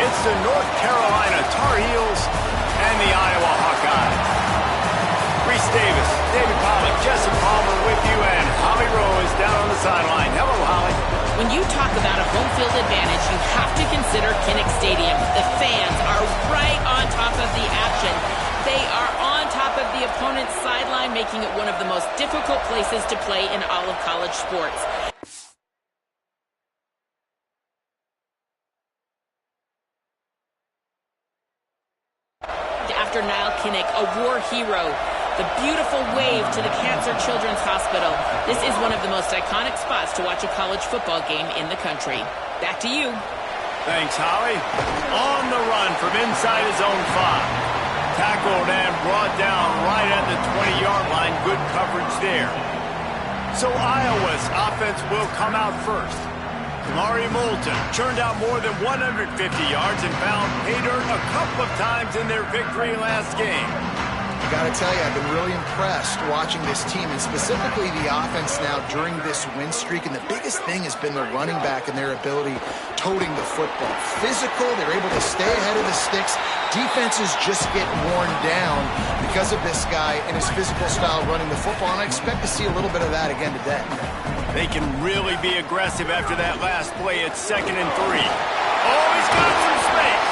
It's the North Carolina Tar Heels and the Iowa Hawkeyes. Reese Davis, David Pollock, Jesse Palmer with you, and Holly Rowe is down on the sideline. Hello, Holly. When you talk about a home field advantage, you have to consider Kinnick Stadium. The fans are right on top of the action. They are on top of the opponent's sideline, making it one of the most difficult places to play in all of college sports. After Niall Kinnick, a war hero, the beautiful wave to the Cancer Children's Hospital. This is one of the most iconic spots to watch a college football game in the country. Back to you. Thanks, Holly. On the run from inside his own 5. Tackled and brought down right at the 20-yard line. Good coverage there. So Iowa's offense will come out first. Kamari Moulton churned out more than 150 yards and found pay dirt a couple of times in their victory last game. I got to tell you, I've been really impressed watching this team, and specifically the offense now during this win streak. And the biggest thing has been their running back and their ability toting the football. Physical, they're able to stay ahead of the sticks. Defenses just get worn down because of this guy and his physical style running the football, and I expect to see a little bit of that again today. They can really be aggressive after that last play. It's 2nd and 3. Oh, he's got some space.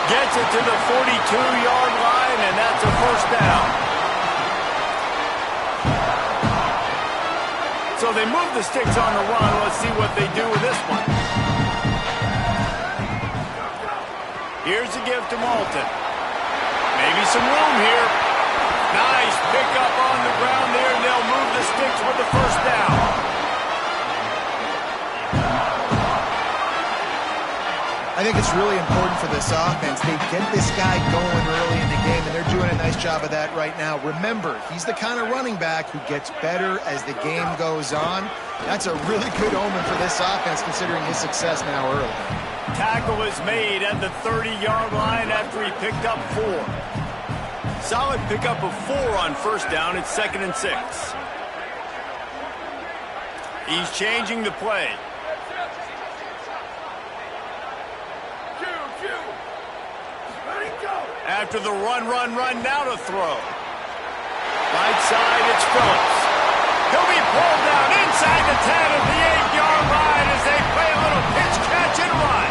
Gets it to the 42-yard line, and that's a first down. So they move the sticks on the run. Let's see what they do with this one. Here's a give to Moulton. Maybe some room here. Nice pickup on the ground there, and they'll move the sticks with the first down. I think it's really important for this offense. They get this guy going early in the game, and they're doing a nice job of that right now. Remember, he's the kind of running back who gets better as the game goes on. That's a really good omen for this offense, considering his success now early. Tackle is made at the 30-yard line after he picked up 4. Solid pickup of 4 on first down. It's 2nd and 6. He's changing the play. After the run, now to throw. Right side, it's Phillips. He'll be pulled down inside the 10 of the 8-yard line as they play a little pitch, catch, and run.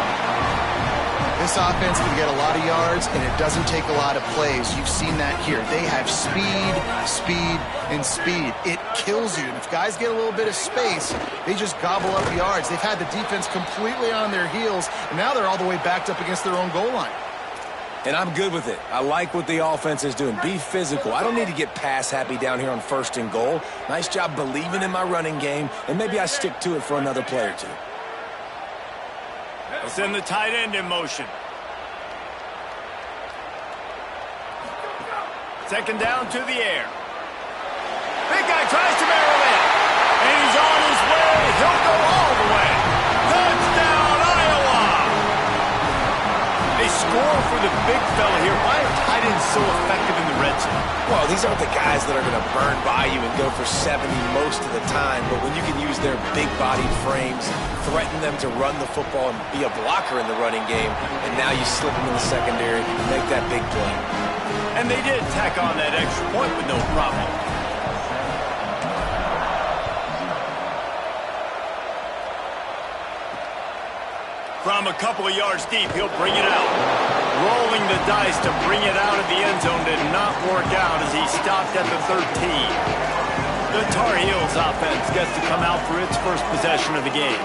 This offense can get a lot of yards, and it doesn't take a lot of plays. You've seen that here. They have speed, and speed. It kills you. And if guys get a little bit of space, they just gobble up yards. They've had the defense completely on their heels, and now they're all the way backed up against their own goal line. And I'm good with it. I like what the offense is doing. Be physical. I don't need to get pass happy down here on 1st and goal. Nice job believing in my running game, and maybe I stick to it for another play or 2. They'll send the tight end in motion. 2nd down to the air. Big guy tries to barrel in, and he's on his way. He'll go all the way. Touchdown, Iowa! They score for the big fella here. Why are tight ends so effective in the red zone? Well, these aren't the guys that are going to burn by you and go for 70 most of the time, but when you can use their big-bodied frames, threaten them to run the football and be a blocker in the running game, and now you slip them in the secondary and make that big play. And they did tack on that extra point with no problem. From a couple of yards deep, he'll bring it out. Rolling the dice to bring it out of the end zone did not work out as he stopped at the 13. The Tar Heels offense gets to come out for its first possession of the game.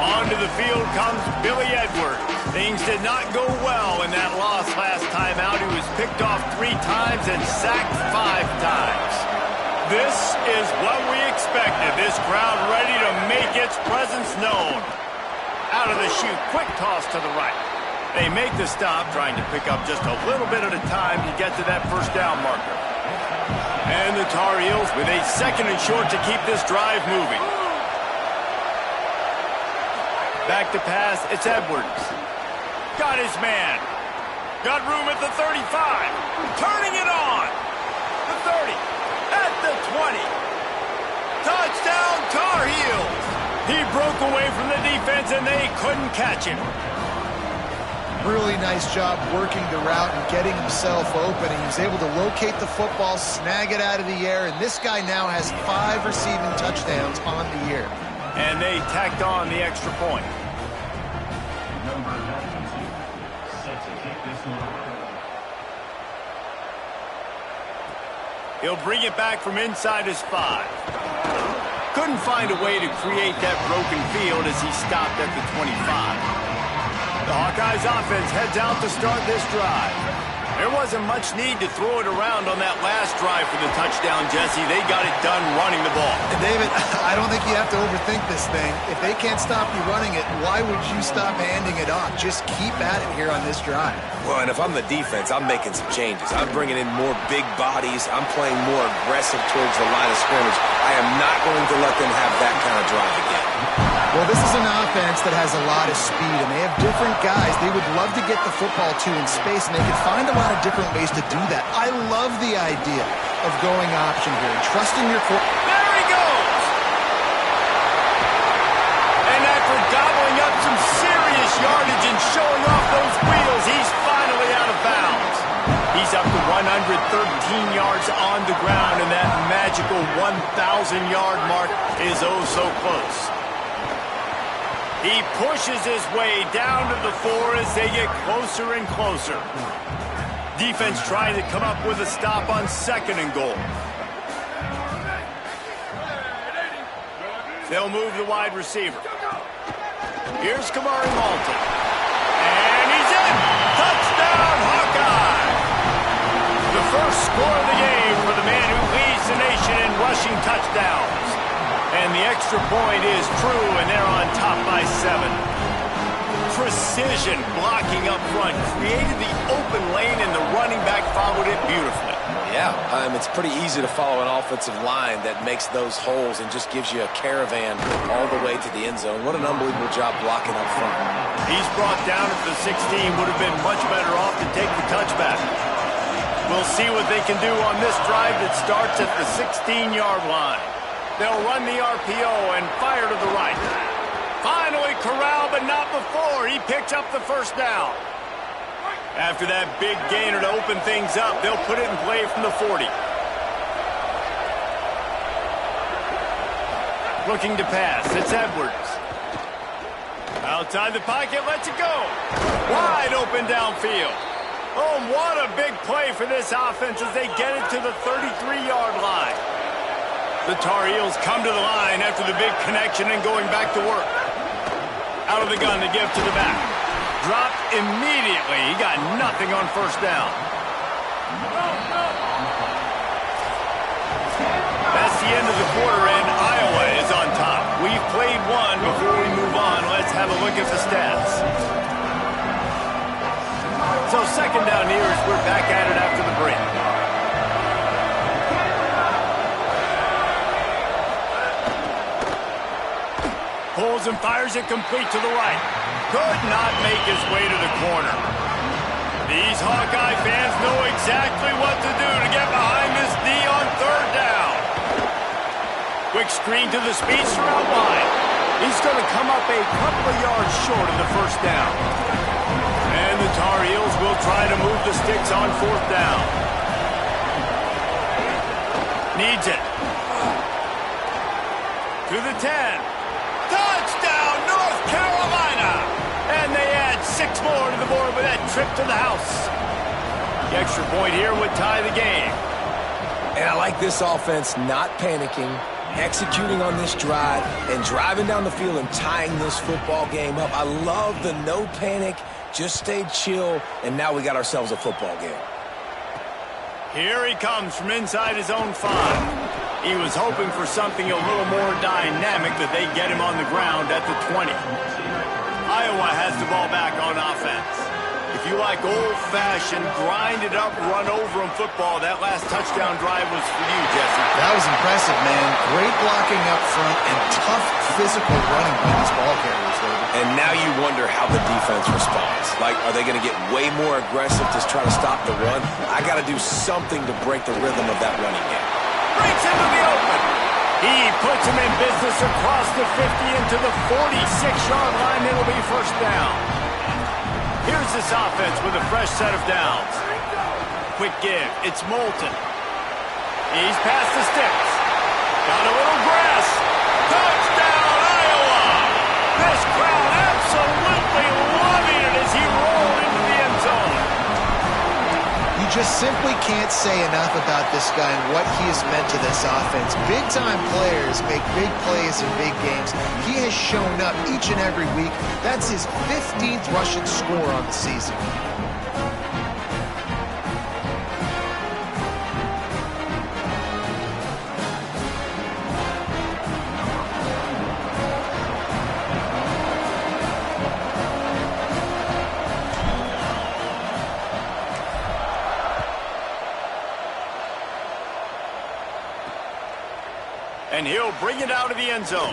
Onto the field comes Billy Edwards. Things did not go well in that loss last time out. He was picked off 3 times and sacked 5 times. This is what we expected. This crowd ready to make its presence known. Out of the chute, quick toss to the right. They make the stop, trying to pick up just a little bit at a time to get to that first down marker. And the Tar Heels with a 2nd and short to keep this drive moving. Back to pass, it's Edwards. Got his man. Got room at the 35. Turning it on. The 30. At the 20. Touchdown, Tar Heels. He broke away from the defense, and they couldn't catch him. really nice job working the route and getting himself open. He was able to locate the football, snag it out of the air, and this guy now has 5 receiving touchdowns on the year. And they tacked on the extra point. He'll bring it back from inside his 5. Couldn't find a way to create that broken field as he stopped at the 25. The Hawkeyes offense heads out to start this drive. There wasn't much need to throw it around on that last drive for the touchdown, Jesse. They got it done running the ball. And David, I don't think you have to overthink this thing. If they can't stop you running it, why would you stop handing it off? Just keep at it here on this drive. Well, and if I'm the defense, I'm making some changes. I'm bringing in more big bodies. I'm playing more aggressive towards the line of scrimmage. I am not going to let them have that kind of drive again. Well, this is an offense that has a lot of speed, and they have different guys they would love to get the football to in space, and they could find a lot of different ways to do that. I love the idea of going option here and trusting your core. There he goes! And after gobbling up some serious yardage and showing off those wheels, he's finally out of bounds. He's up to 113 yards on the ground, and that magical 1,000-yard mark is oh so close. He pushes his way down to the 4 as they get closer and closer. Defense trying to come up with a stop on 2nd and goal. They'll move the wide receiver. Here's Kamari Malton. And he's in! Touchdown, Hawkeye! The first score of the game for the man who leads the nation in rushing touchdowns. And the extra point is true, and they're on top by 7. Precision blocking up front created the open lane, and the running back followed it beautifully. Yeah, it's pretty easy to follow an offensive line that makes those holes and just gives you a caravan all the way to the end zone. What an unbelievable job blocking up front. He's brought down at the 16. Would have been much better off to take the touchback. We'll see what they can do on this drive that starts at the 16-yard line. They'll run the RPO and fire to the right. Finally corralled, but not before. He picked up the first down. After that big gainer to open things up, they'll put it in play from the 40. Looking to pass. It's Edwards. Outside the pocket, lets it go. Wide open downfield. Oh, what a big play for this offense as they get it to the 33-yard line. The Tar Heels come to the line after the big connection and going back to work. Out of the gun to give to the back. Dropped immediately. He got nothing on first down. That's the end of the quarter, and Iowa is on top. We've played one. Before we move on, let's have a look at the stats. So 2nd down here as we're back at it after the break. Pulls and fires it complete to the right. Could not make his way to the corner. These Hawkeye fans know exactly what to do to get behind this D on 3rd down. Quick screen to the speedster out wide. He's going to come up a couple of yards short of the first down. And the Tar Heels will try to move the sticks on 4th down. Needs it. To the 10. Touchdown, North Carolina! And they add 6 more to the board with that trip to the house. The extra point here would tie the game. And I like this offense not panicking, executing on this drive, and driving down the field and tying this football game up. I love the no panic, just stay chill, and now we got ourselves a football game. Here he comes from inside his own 5. He was hoping for something a little more dynamic, that they get him on the ground at the 20. Iowa has the ball back on offense. If you like old-fashioned, grind-it-up, run-over-'em football, that last touchdown drive was for you, Jesse. That was impressive, man. Great blocking up front and tough physical running by these ball carriers, David. And now you wonder how the defense responds. Like, are they going to get way more aggressive to try to stop the run? I got to do something to break the rhythm of that running game. Breaks into the open. He puts him in business across the 50 into the 46-yard line. It'll be first down. Here's this offense with a fresh set of downs. Quick give. It's Moulton. He's past the sticks. Got a little grass. Touchdown, Iowa! This crowd absolutely loving it as he rolled into the end zone. You just simply can't say enough about this guy and what he has meant to this offense. Big-time players make big plays in big games. He has shown up each and every week. That's his 15th rushing score on the season. And he'll bring it out of the end zone.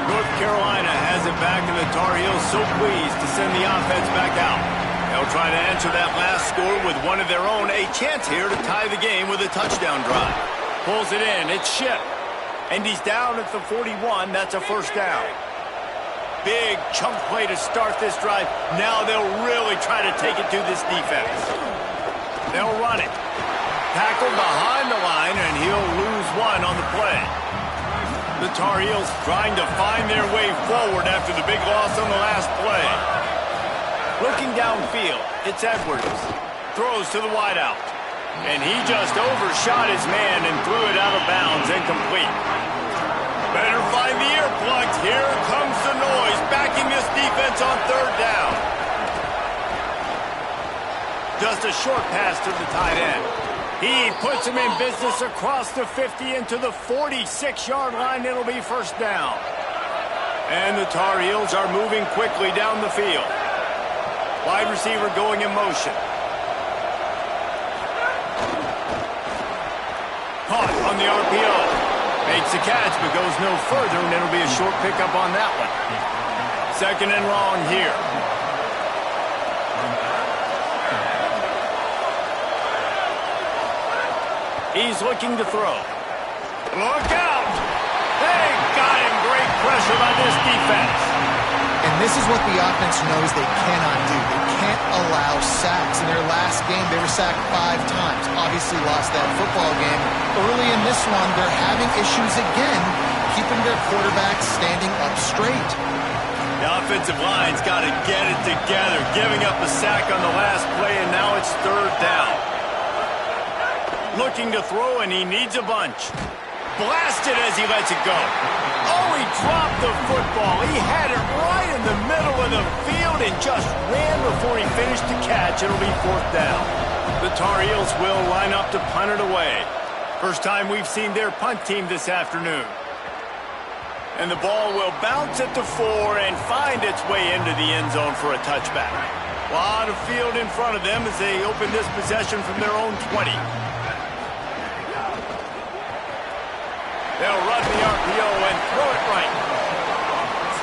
North Carolina has it back, and the Tar Heels so pleased to send the offense back out. They'll try to answer that last score with one of their own. A chance here to tie the game with a touchdown drive. Pulls it in. It's Ship. And he's down at the 41. That's a first down. Big chunk play to start this drive. Now they'll really try to take it to this defense. They'll run it. Tackled behind the line, and he'll lose one on the play. The Tar Heels trying to find their way forward after the big loss on the last play. Looking downfield, it's Edwards. Throws to the wideout. And he just overshot his man and threw it out of bounds, incomplete. Better find the earplugs. Here comes the noise, backing this defense on third down. Just a short pass to the tight end. He puts him in business across the 50 into the 46-yard line. It'll be first down. And the Tar Heels are moving quickly down the field. Wide receiver going in motion. Caught on the RPO. Makes the catch but goes no further, and it'll be a short pickup on that one. Second and long here. He's looking to throw. Look out! They got him. Great pressure by this defense. And this is what the offense knows they cannot do. They can't allow sacks. In their last game, they were sacked 5 times. Obviously lost that football game. Early in this one, they're having issues again, keeping their quarterback standing up straight. The offensive line's got to get it together, giving up a sack on the last play, and now it's third down. Looking to throw, and he needs a bunch. Blasted as he lets it go. Oh, he dropped the football. He had it right in the middle of the field and just ran before he finished the catch. It'll be fourth down. The Tar Heels will line up to punt it away. First time we've seen their punt team this afternoon. And the ball will bounce at the 4 and find its way into the end zone for a touchback. A lot of field in front of them as they open this possession from their own 20. They'll run the RPO and throw it right.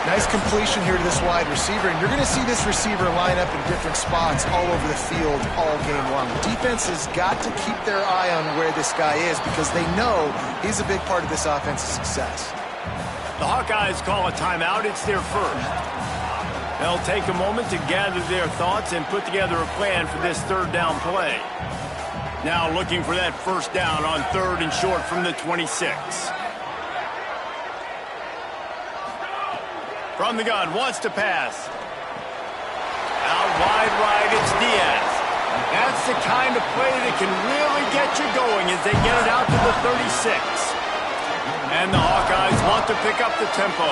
Nice completion here to this wide receiver, and you're going to see this receiver line up in different spots all over the field all game long. Defense has got to keep their eye on where this guy is because they know he's a big part of this offense's success. The Hawkeyes call a timeout. It's their first. They'll take a moment to gather their thoughts and put together a plan for this third down play. Now looking for that first down on third and short from the 26. From the gun, wants to pass. Out wide right, it's Diaz. That's the kind of play that can really get you going as they get it out to the 36. And the Hawkeyes want to pick up the tempo.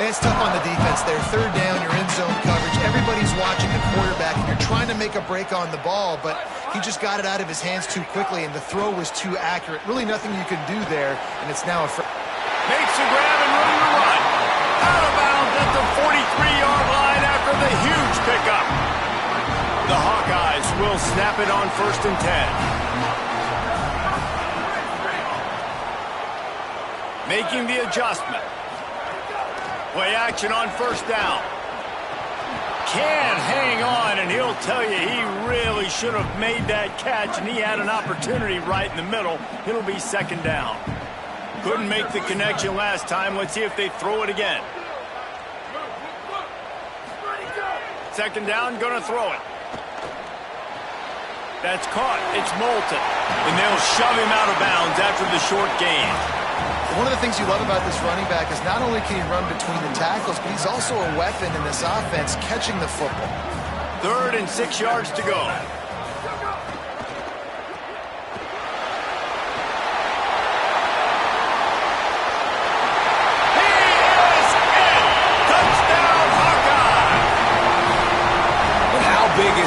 And it's tough on the defense there. Third down, you're in zone coverage. Everybody's watching the quarterback, and you're trying to make a break on the ball, but he just got it out of his hands too quickly, and the throw was too accurate. Really nothing you can do there, and it's now a... Makes a grab and ready to run. Out of bounds at the 43-yard line after the huge pickup. The Hawkeyes will snap it on first and 10. Making the adjustment. Play action on first down. Can't hang on, and he'll tell you he really should have made that catch, and he had an opportunity right in the middle. It'll be second down. Couldn't make the connection last time. Let's see if they throw it again. Second down, gonna throw it. That's caught. It's Moulton. And they'll shove him out of bounds after the short gain. One of the things you love about this running back is not only can he run between the tackles, but he's also a weapon in this offense catching the football. 3rd and 6 yards to go.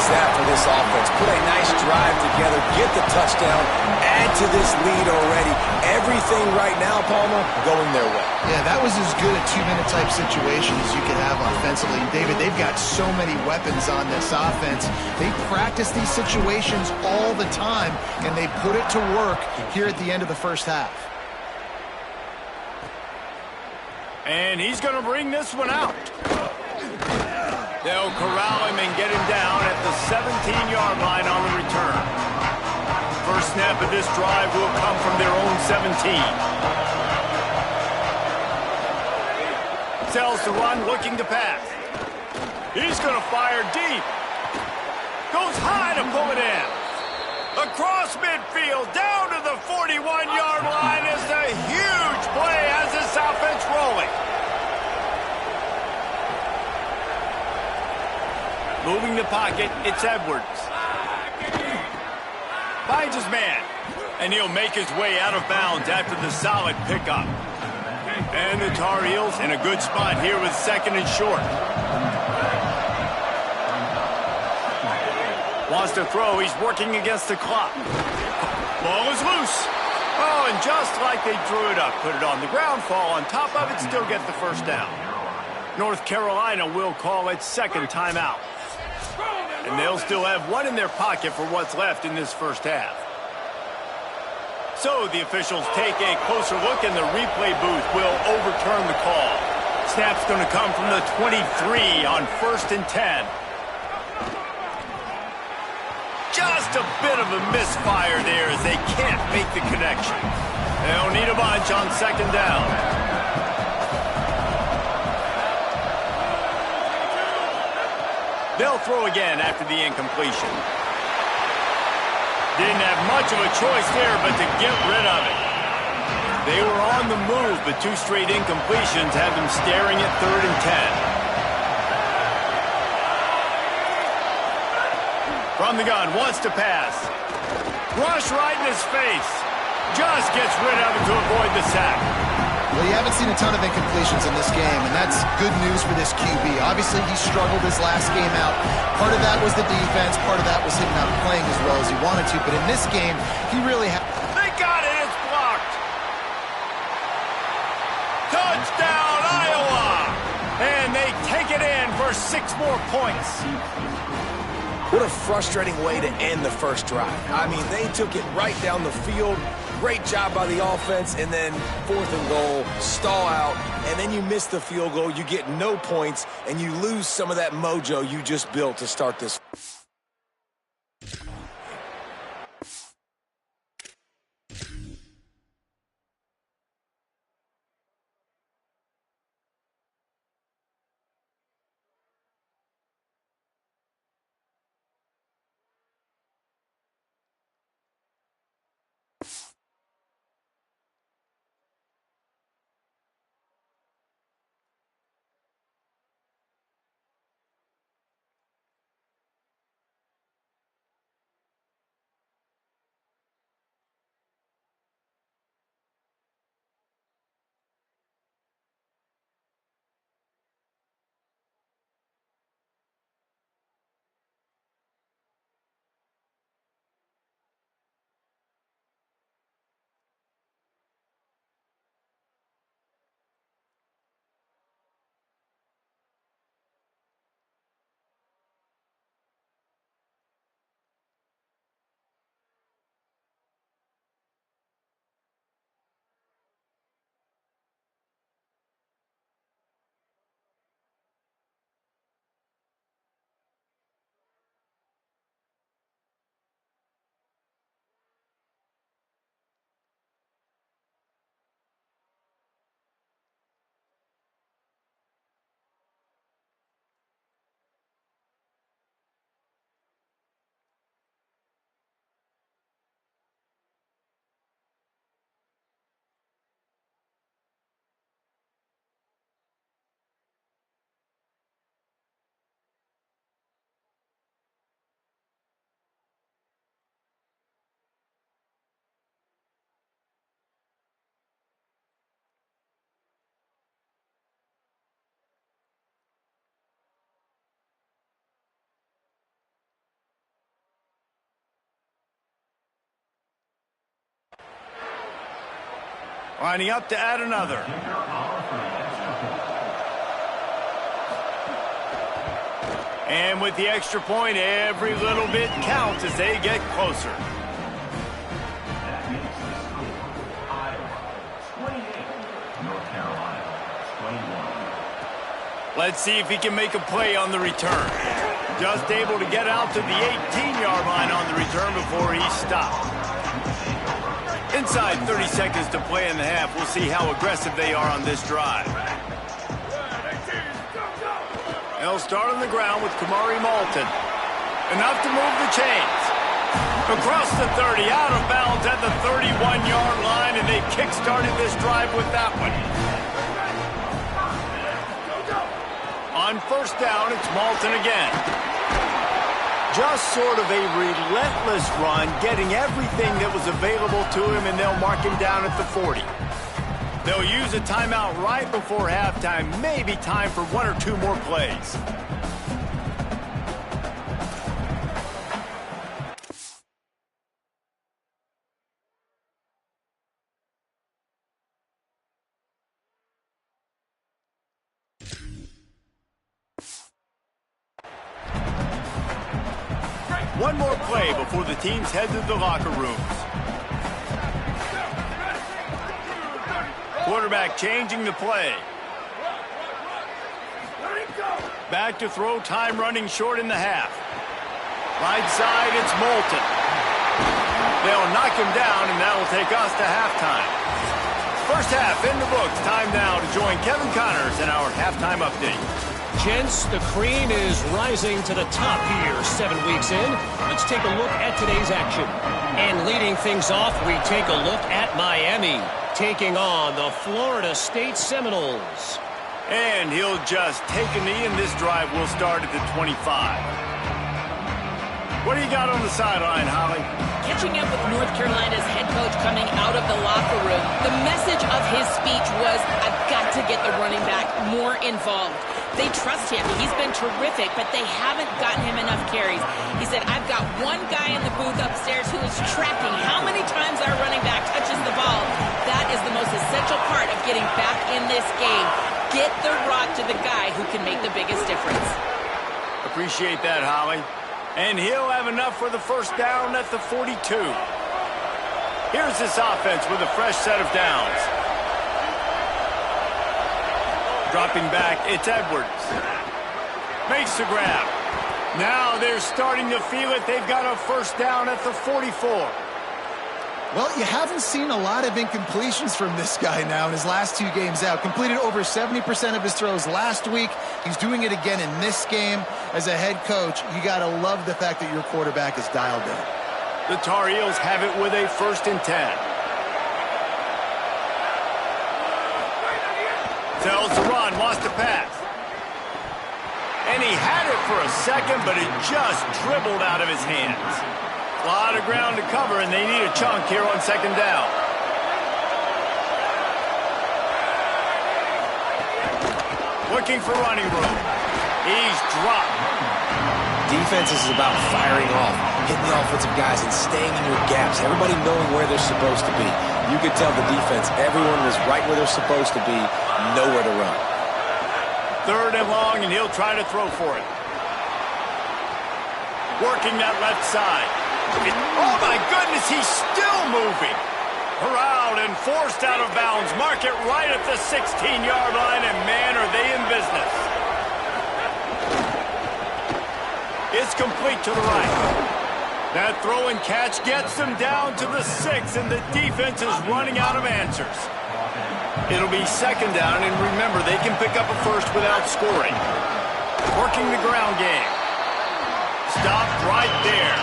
That for this offense. Put a nice drive together, get the touchdown, add to this lead already. Everything right now, Palmer, going their way. Yeah, that was as good a 2-minute type situation as you could have offensively. David, they've got so many weapons on this offense. They practice these situations all the time, and they put it to work here at the end of the first half. And he's going to bring this one out. They'll corral him and get him down at the 17-yard line on the return. First snap of this drive will come from their own 17. Sells to run, looking to pass. He's going to fire deep. Goes high to pull it in. Across midfield, down to the 41-yard line is a huge play as this offense rolling. Moving the pocket, it's Edwards. Finds his man, and he'll make his way out of bounds after the solid pickup. And the Tar Heels in a good spot here with 2nd and short. Wants to throw, he's working against the clock. Ball is loose. Oh, and just like they drew it up, put it on the ground, fall on top of it, still get the first down. North Carolina will call its 2nd timeout. And they'll still have one in their pocket for what's left in this first half. So the officials take a closer look, and the replay booth will overturn the call. Snap's going to come from the 23 on 1st and 10. Just a bit of a misfire there as they can't make the connection. They'll need a bunch on 2nd down. They'll throw again after the incompletion. Didn't have much of a choice there but to get rid of it. They were on the move, but 2 straight incompletions have them staring at 3rd and 10. From the gun, wants to pass. Rush right in his face. Just gets rid of it to avoid the sack. Well, you haven't seen a ton of incompletions in this game, and that's good news for this QB. Obviously, he struggled his last game out. Part of that was the defense. Part of that was him not playing as well as he wanted to. But in this game, he really had... They got it. It's blocked. Touchdown, Iowa! And they take it in for 6 more points. What a frustrating way to end the first drive. I mean, they took it right down the field. Great job by the offense, and then 4th and goal, stall out, and then you miss the field goal. You get no points, and you lose some of that mojo you just built to start this. Lining up to add another. And with the extra point, every little bit counts as they get closer. Let's see if he can make a play on the return. Just able to get out to the 18-yard line on the return before he stopped. Inside 30 seconds to play in the half. We'll see how aggressive they are on this drive. They'll start on the ground with Kamari Malton. Enough to move the chains. Across the 30, out of bounds at the 31-yard line, and they kick-started this drive with that one. On first down, it's Malton again. Just sort of a relentless run, getting everything that was available to him, and they'll mark him down at the 40. They'll use a timeout right before halftime, maybe time for one or two more plays. One more play before the teams head to the locker rooms. Quarterback changing the play. Back to throw, time running short in the half. Right side, it's Malton. They'll knock him down, and that'll take us to halftime. First half in the books. Time now to join Kevin Connors in our halftime update. Gents, the cream is rising to the top here 7 weeks in. Let's take a look at today's action. And leading things off, we take a look at Miami, taking on the Florida State Seminoles. And he'll just take a knee, and this drive will start at the 25. What do you got on the sideline, Holly? Catching up with North Carolina's head coach coming out of the locker room, the message of his speech was, I've got to get the running back more involved. They trust him. He's been terrific, but they haven't gotten him enough carries. He said, I've got one guy in the booth upstairs who is tracking how many times our running back touches the ball. That is the most essential part of getting back in this game. Get the rock to the guy who can make the biggest difference. Appreciate that, Holly. And he'll have enough for the first down at the 42. Here's this offense with a fresh set of downs. Dropping back, it's Edwards. Makes the grab. Now they're starting to feel it. They've got a first down at the 44. Well, you haven't seen a lot of incompletions from this guy now in his last 2 games out. Completed over 70% of his throws last week. He's doing it again in this game. As a head coach, you got to love the fact that your quarterback is dialed in. The Tar Heels have it with a 1st and 10. Tells to run, lost a pass. And he had it for a second, but it just dribbled out of his hands. A lot of ground to cover, and they need a chunk here on 2nd down. Looking for running room. He's dropped. Defense is about firing off, hitting the offensive guys and staying in your gaps. Everybody knowing where they're supposed to be. You could tell the defense, everyone was right where they're supposed to be, nowhere to run. 3rd and long, and he'll try to throw for it. Working that left side. Oh, my goodness, he's still moving. Corralled and forced out of bounds. Mark it right at the 16-yard line, and man, are they in business. It's complete to the right. That throw and catch gets them down to the 6, and the defense is running out of answers. It'll be 2nd down, and remember, they can pick up a first without scoring. Working the ground game. Stopped right there.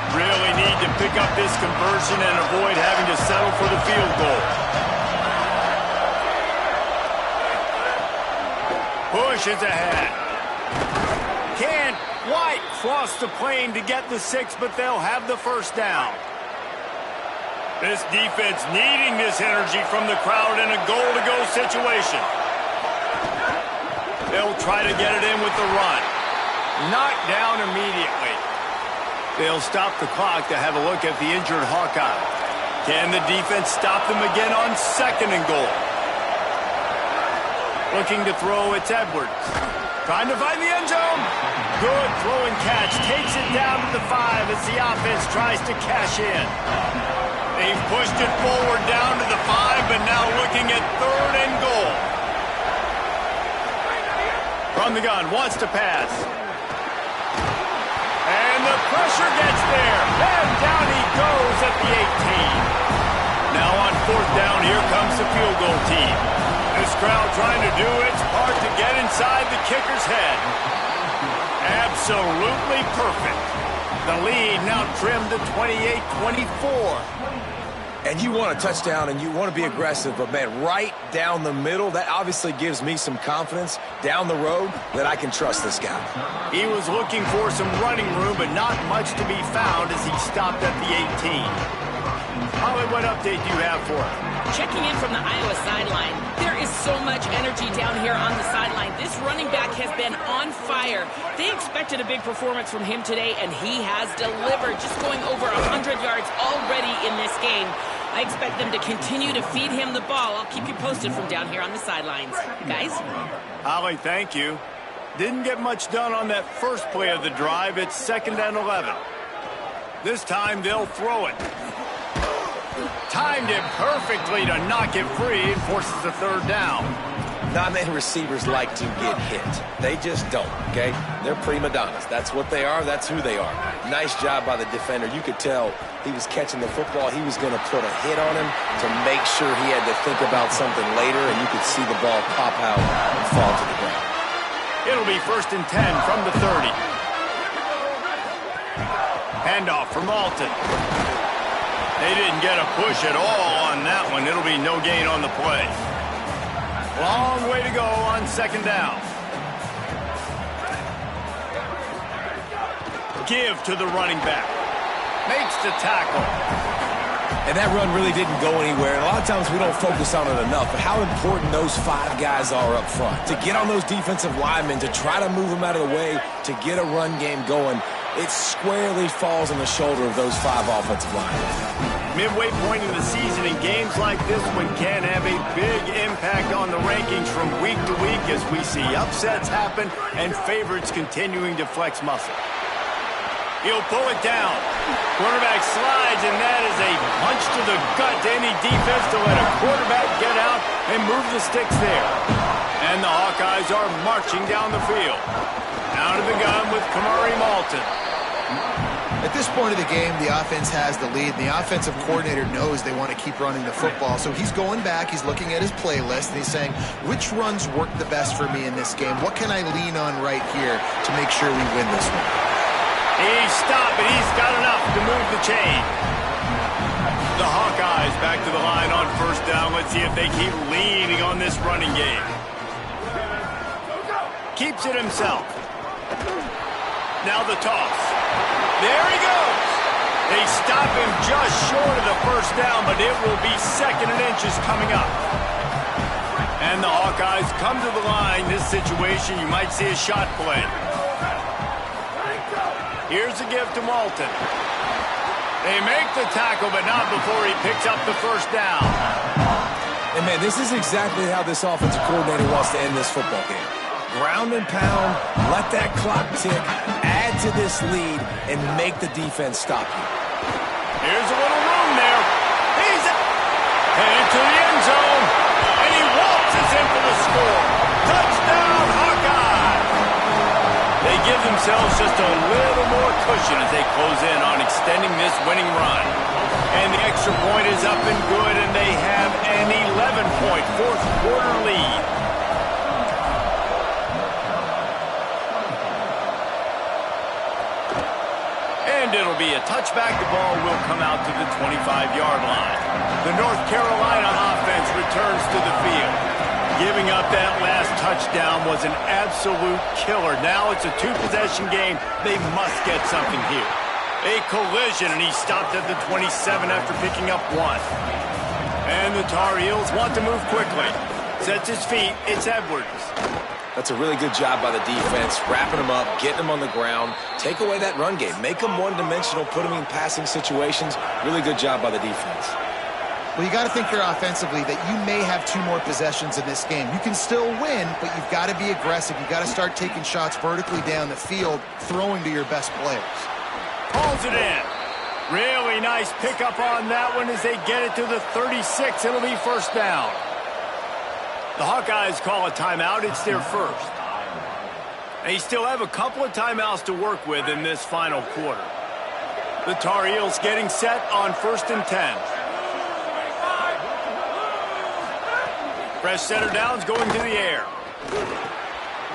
Really need to pick up this conversion and avoid having to settle for the field goal. Pushes ahead. Can't quite cross the plane to get the 6, but they'll have the first down. This defense needing this energy from the crowd in a goal-to-go situation. They'll try to get it in with the run. Knocked down immediately. They'll stop the clock to have a look at the injured Hawkeye. Can the defense stop them again on 2nd and goal? Looking to throw, it's Edwards. Trying to find the end zone. Good throw and catch. Takes it down to the 5 as the offense tries to cash in. They've pushed it forward down to the 5, but now looking at 3rd and goal. From the gun, wants to pass. And the pressure gets there. And down he goes at the 18. Now on 4th down, here comes the field goal team. This crowd trying to do its part to get inside the kicker's head. Absolutely perfect. The lead now trimmed to 28-24. And you want a touchdown and you want to be aggressive, but man, right down the middle, that obviously gives me some confidence down the road that I can trust this guy. He was looking for some running room, but not much to be found as he stopped at the 18. Holly, what update do you have for us? Checking in from the Iowa sideline, there is so much energy down here on the sideline. This running back has been on fire. They expected a big performance from him today, and he has delivered, just going over 100 yards already in this game. I expect them to continue to feed him the ball. I'll keep you posted from down here on the sidelines. Guys? Holly, thank you. Didn't get much done on that first play of the drive. It's 2nd and 11. This time they'll throw it. Timed it perfectly to knock it free and forces a 3rd down. Not many receivers like to get hit. They just don't, okay? They're prima donnas. That's what they are. That's who they are. Nice job by the defender. You could tell he was catching the football. He was going to put a hit on him to make sure he had to think about something later, and you could see the ball pop out and fall to the ground. It'll be 1st and 10 from the 30. Handoff from Alton. They didn't get a push at all on that one. It'll be no gain on the play. Long way to go on 2nd down. Give to the running back. Makes the tackle. And that run really didn't go anywhere. And a lot of times we don't focus on it enough, but how important those 5 guys are up front. To get on those defensive linemen, to try to move them out of the way, to get a run game going, it squarely falls on the shoulder of those 5 offensive linemen. Midway point of the season, in games like this one can have a big impact on the rankings from week to week as we see upsets happen and favorites continuing to flex muscle. He'll pull it down. Quarterback slides, and that is a punch to the gut to any defense to let a quarterback get out and move the sticks there. And the Hawkeyes are marching down the field. Out of the gun with Kamari Malton. At this point of the game, the offense has the lead. The offensive coordinator knows they want to keep running the football. So he's going back, he's looking at his playlist, and he's saying, which runs work the best for me in this game? What can I lean on right here to make sure we win this one? He's stopped, but he's got enough to move the chain. The Hawkeyes back to the line on 1st down. Let's see if they keep leaning on this running game. Keeps it himself. Now the toss. There he goes. They stop him just short of the 1st down, but it will be 2nd and inches coming up. And the Hawkeyes come to the line. This situation, you might see a shot play. Here's a give to Malton. They make the tackle, but not before he picks up the 1st down. And, man, this is exactly how this offensive coordinator wants to end this football game. Ground and pound, let that clock tick, add to this lead, and make the defense stop you. Here's a little room there. He's headed to the end zone, and he waltzes in for the score. Touchdown, Hawkeye! They give themselves just a little more cushion as they close in on extending this winning run. And the extra point is up and good, and they have an 11-point 4th quarter lead. And it'll be a touchback. The ball will come out to the 25-yard line. The North Carolina offense returns to the field. Giving up that last touchdown was an absolute killer. Now it's a 2-possession game. They must get something here. A collision, and he stopped at the 27 after picking up 1. And the Tar Heels want to move quickly. Sets his feet. It's Edwards. That's a really good job by the defense, wrapping them up, getting them on the ground, take away that run game, make them one-dimensional, put them in passing situations. Really good job by the defense. Well, you got to think here offensively that you may have 2 more possessions in this game. You can still win, but you've got to be aggressive. You've got to start taking shots vertically down the field, throwing to your best players. Pulls it in. Really nice pickup on that one as they get it to the 36. It'll be first down. The Hawkeyes call a timeout. It's their first. They still have a couple of timeouts to work with in this final quarter. The Tar Heels getting set on 1st and 10. Fresh center downs going to the air.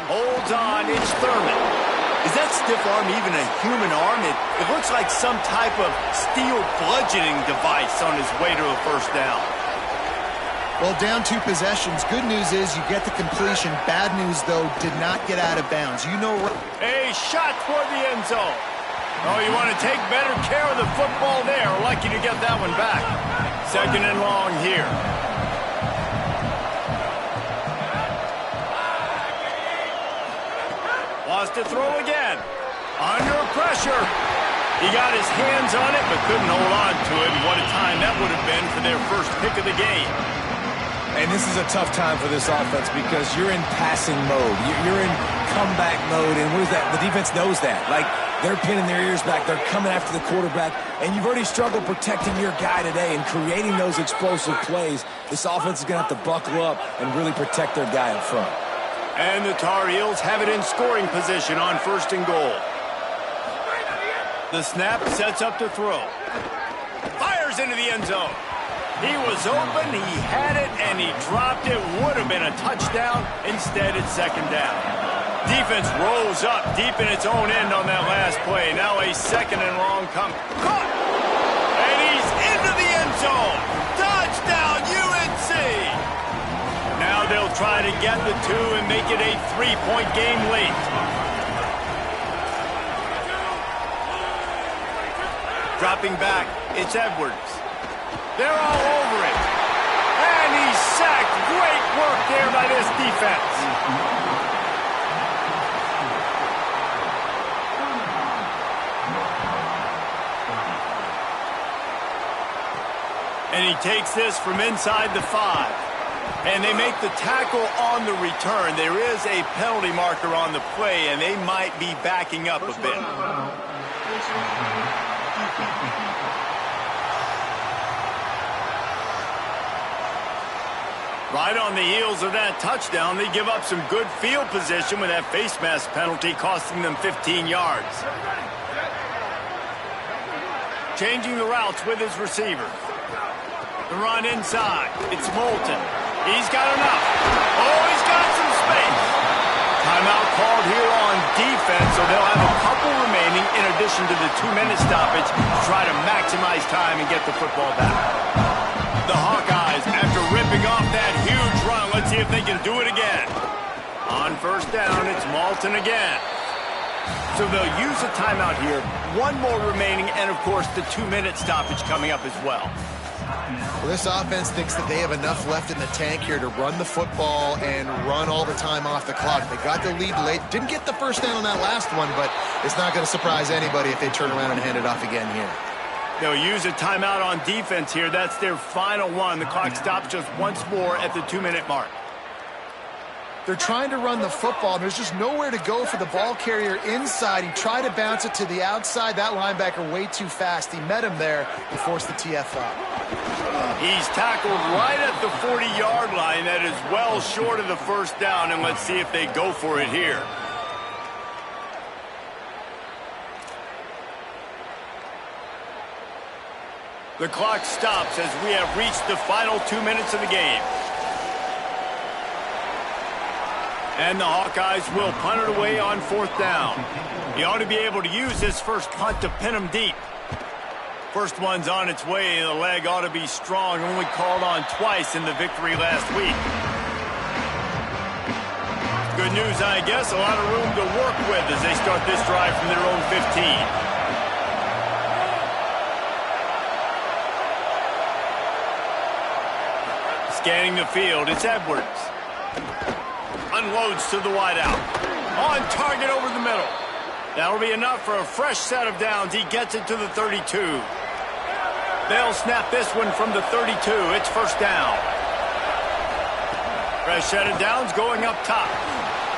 Holds on, it's Thurman. Is that stiff arm even a human arm? It looks like some type of steel bludgeoning device on his way to a first down. Well, down 2 possessions. Good news is you get the completion. Bad news, though, did not get out of bounds. You know... A shot toward the end zone. Oh, you want to take better care of the football there. Lucky to get that one back. 2nd and long here. Wants to throw again. Under pressure. He got his hands on it, but couldn't hold on to it. What a time that would have been for their first pick of the game. And this is a tough time for this offense because you're in passing mode. You're in comeback mode, and what is that? The defense knows that. Like, they're pinning their ears back. They're coming after the quarterback, and you've already struggled protecting your guy today and creating those explosive plays. This offense is going to have to buckle up and really protect their guy up front. And the Tar Heels have it in scoring position on 1st and goal. The snap sets up to throw. Fires into the end zone. He was open, he had it, and he dropped it. Would have been a touchdown. Instead, it's 2nd down. Defense rolls up deep in its own end on that last play. Now a 2nd and long come. Caught! And he's into the end zone. Touchdown, UNC! Now they'll try to get the 2 and make it a 3-point game late. Dropping back, it's Edwards. They're all over it. And he's sacked. Great work there by this defense. And he takes this from inside the 5. And they make the tackle on the return. There is a penalty marker on the play, and they might be backing up a bit. Right on the heels of that touchdown, they give up some good field position with that face mask penalty costing them 15 yards. Changing the routes with his receiver. The run inside. It's Moulton. He's got enough. Oh, he's got some space. Timeout called here on defense, so they'll have a couple remaining in addition to the 2-minute stoppage to try to maximize time and get the football back. The Hawkeyes, after ripping off that huge run, let's see if they can do it again. On 1st down, it's Moulton again. So they'll use a timeout here. 1 more remaining, and of course the 2-minute stoppage coming up as well. Well, this offense thinks that they have enough left in the tank here to run the football and run all the time off the clock. They got the lead late. Didn't get the first down on that last one, but it's not going to surprise anybody if they turn around and hand it off again here. They'll use a timeout on defense here. That's their final one. The clock stops just once more at the 2-minute mark. They're trying to run the football, and there's just nowhere to go for the ball carrier inside. He tried to bounce it to the outside. That linebacker way too fast. He met him there and forced the TF out. He's tackled right at the 40-yard line. That is well short of the first down, and let's see if they go for it here. The clock stops as we have reached the final 2 minutes of the game. And the Hawkeyes will punt it away on 4th down. He ought to be able to use his first punt to pin him deep. First one's on its way. The leg ought to be strong. Only called on twice in the victory last week. Good news, I guess. A lot of room to work with as they start this drive from their own 15. Scanning the field, it's Edwards. Unloads to the wideout. On target over the middle. That'll be enough for a fresh set of downs. He gets it to the 32. They'll snap this one from the 32. It's first down. Fresh set of downs going up top.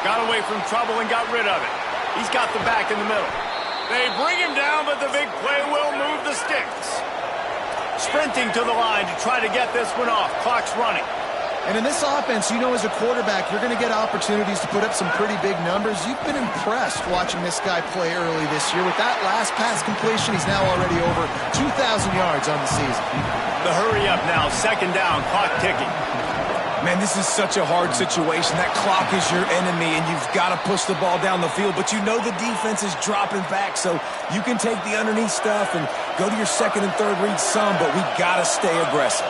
Got away from trouble and got rid of it. He's got the back in the middle. They bring him down, but the big play will move the sticks. Sprinting to the line to try to get this one off. Clock's running. And in this offense, you know, as a quarterback, you're going to get opportunities to put up some pretty big numbers. You've been impressed watching this guy play early this year. With that last pass completion, he's now already over 2,000 yards on the season. The hurry up now, second down, clock ticking. Man, this is such a hard situation. That clock is your enemy, and you've got to push the ball down the field. But you know the defense is dropping back, so you can take the underneath stuff and go to your second and third read some, but we got to stay aggressive.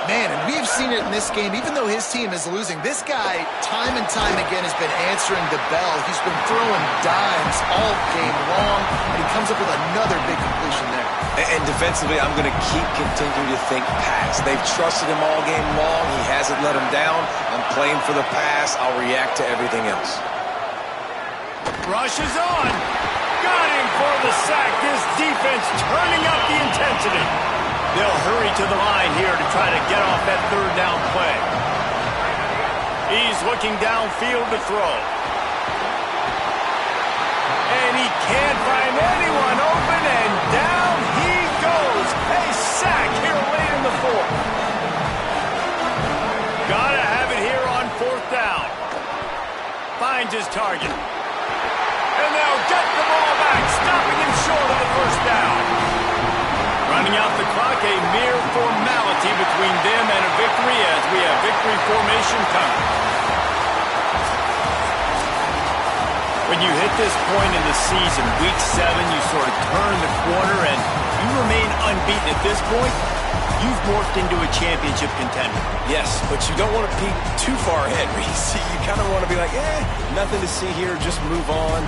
Man, and we've seen it in this game, even though his team is losing. This guy, time and time again, has been answering the bell. He's been throwing dimes all game long, and he comes up with another big completion there. And defensively, I'm going to keep continuing to think pass. They've trusted him all game long. He hasn't let him down. I'm playing for the pass. I'll react to everything else. Rush is on. Got him for the sack. This defense turning up the intensity. They'll hurry to the line here to try to get off that third down play. He's looking downfield to throw. And he can't find anyone open, and down he goes. A sack here late in the fourth. Gotta have it here on fourth down. Finds his target. And they'll get the ball back, stopping him short of the first down. Running out the clock, a mere formality between them and a victory as we have victory formation coming. When you hit this point in the season, week 7, you sort of turn the corner and you remain unbeaten at this point. You've morphed into a championship contender. Yes, but you don't want to peek too far ahead, Reese. You kind of want to be like, nothing to see here, just move on.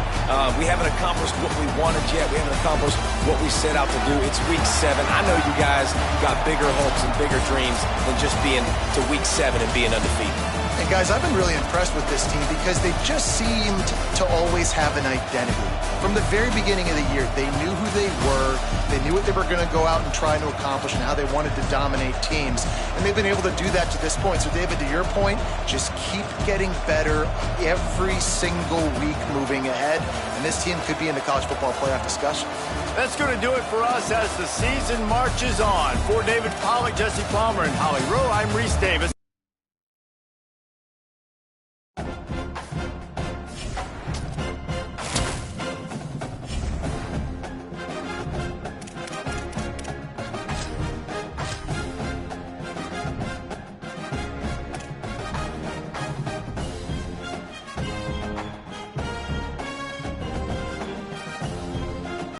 We haven't accomplished what we wanted yet. We haven't accomplished what we set out to do. It's week 7. I know you guys got bigger hopes and bigger dreams than just being to week 7 and being undefeated. And guys, I've been really impressed with this team because they just seemed to always have an identity. From the very beginning of the year, they knew who they were, they knew what they were going to go out and try to accomplish and how they wanted to dominate teams. And they've been able to do that to this point. So David, to your point, just keep getting better every single week moving ahead. And this team could be in the college football playoff discussion. That's going to do it for us as the season marches on. For David Pollack, Jesse Palmer, and Holly Rowe, I'm Reese Davis.